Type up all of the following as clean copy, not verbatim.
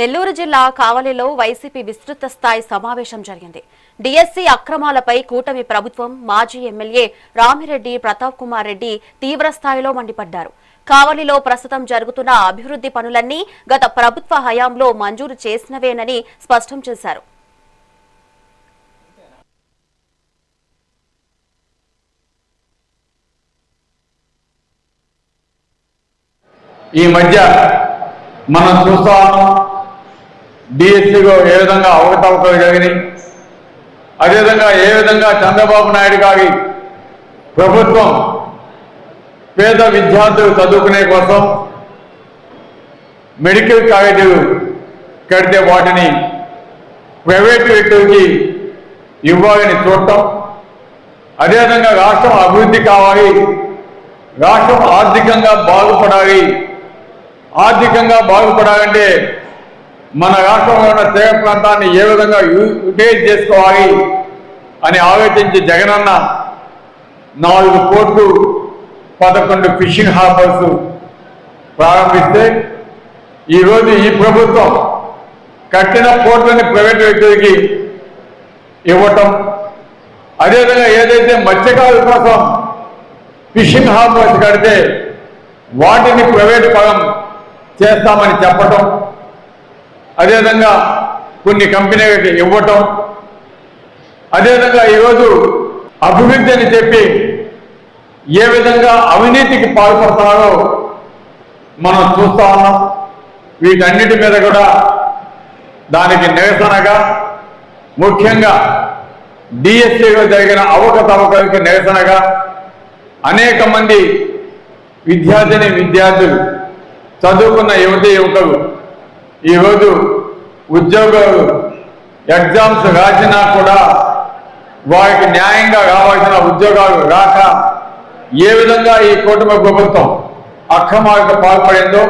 నెల్లూరు జిల్లా కావలిలో వైసీపీ విస్తృత స్థాయి సమావేశం జరిగింది. డిఎస్సి అక్రమాలపై కూటమి ప్రభుత్వం మాజీ ఎమ్మెల్యే రామిరెడ్డి ప్రతాప్ కుమార్ రెడ్డి తీవ్ర స్థాయిలో మండిపడ్డారు. కావలిలో ప్రస్తుతం జరుగుతున్న అభివృద్ధి పనులన్నీ గత ప్రభుత్వ హయాంలో మంజూరు చేసినవేనని స్పష్టం చేశారు. ఈ మధ్య మనం చూస్తా ఉన్నాం డిఎస్సిలో ఏ విధంగా అవకతవకలు జరిగినాయి, అదేవిధంగా ఏ విధంగా చంద్రబాబు నాయుడు గారి ప్రభుత్వం పేద విద్యార్థులు చదువుకునే కోసం మెడికల్ కాలేజీలు కడితే వాటిని ప్రైవేటు వ్యక్తులకి ఇవ్వాలని చూడటం, అదేవిధంగా రాష్ట్రం అభివృద్ధి కావాలి, రాష్ట్రం ఆర్థికంగా బాగుపడాలంటే మన రాష్ట్రంలో ఉన్న తీర ప్రాంతాన్ని ఏ విధంగా యూటిలైజ్ చేసుకోవాలి అని ఆలోచించి జగనన్న 4 పోర్టు 11 ఫిషింగ్ హార్బర్స్ ప్రారంభిస్తే ఈరోజు ఈ ప్రభుత్వం కట్టిన పోర్టులని ప్రైవేట్ వ్యక్తులకి ఇవ్వటం, అదేవిధంగా ఏదైతే మత్స్యకారుల కోసం ఫిషింగ్ హార్బర్స్ కడితే వాటిని ప్రైవేట్ పరం చేస్తామని చెప్పటం, అదేవిధంగా కొన్ని కంపెనీలకి ఇవ్వటం, అదేవిధంగా ఈరోజు అభివృద్ధి అని చెప్పి ఏ విధంగా అవినీతికి పాల్పడుతున్నారో మనం చూస్తా ఉన్నాం. వీటన్నిటి మీద కూడా దానికి నిరసనగా ముఖ్యంగా డిఎస్సిలో జరిగిన అవకతవకలకి నిరసనగా అనేక మంది విద్యార్థులు చదువుకున్న యువకులు ఈరోజు ఉద్యోగాలు ఎగ్జామ్స్ రాసినా కూడా వారికి న్యాయంగా రావాల్సిన ఉద్యోగాలు రాక ఏ విధంగా ఈ కూటమి ప్రభుత్వం అక్రమాలకు పాల్పడిందో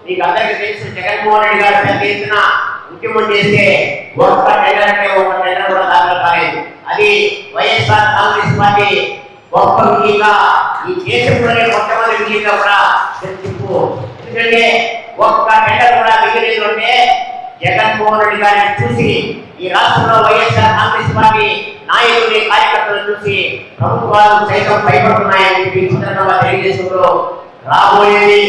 మీకు అందరికీ తెలుసు. జగన్మోహన్ రెడ్డి గారు పెద్ద ఎత్తున ఉద్యమం చేస్తే ఒక్క టెండర్ కూడా దాఖలు కాలేదు. అది వైఎస్ఆర్ కాంగ్రెస్ పార్టీ గొప్ప విజయంగా ఈ దేశంలోనే మొట్టమొదటి విజయంగా కూడా చెప్పు. ఎందుకంటే ఒక్క టెండర్ కూడా మిగిలేదు అంటే జగన్మోహన్ రెడ్డి గారిని చూసి ఈ రాష్ట్రంలో వైఎస్ఆర్ కాంగ్రెస్ పార్టీ నాయకుల్ని కార్యకర్తలు చూసి ప్రభుత్వాలు సైతం భయపడుతున్నాయని చెప్పి సందర్భంగా తెలియజేస్తూ రాబోయేది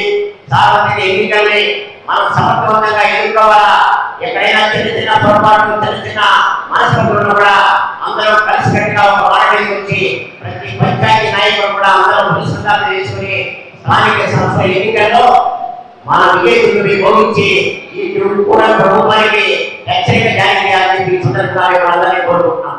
సార్వత్రిక ఎన్నికల్ని మనం సమర్థవంతంగా ఎదుర్కోవాలా. ఎక్కడైనా చిన్న పొరపాట్లు చిన్న మనస్పర్ధలు కూడా అందరూ కలిసికట్టుగా ఒక మాట వచ్చి ప్రతి పంచాయతీ నాయకులు కూడా అందరూ పునఃసంధారణ చేసుకుని స్థానిక సంస్థల ఎన్నికల్లో మన విజయదుని భోగించి ఈ కూడా ప్రభుత్వానికి హెచ్చరిక జారీ చేయాలని సందర్భంగా అందరినీ కోరుకుంటున్నాం.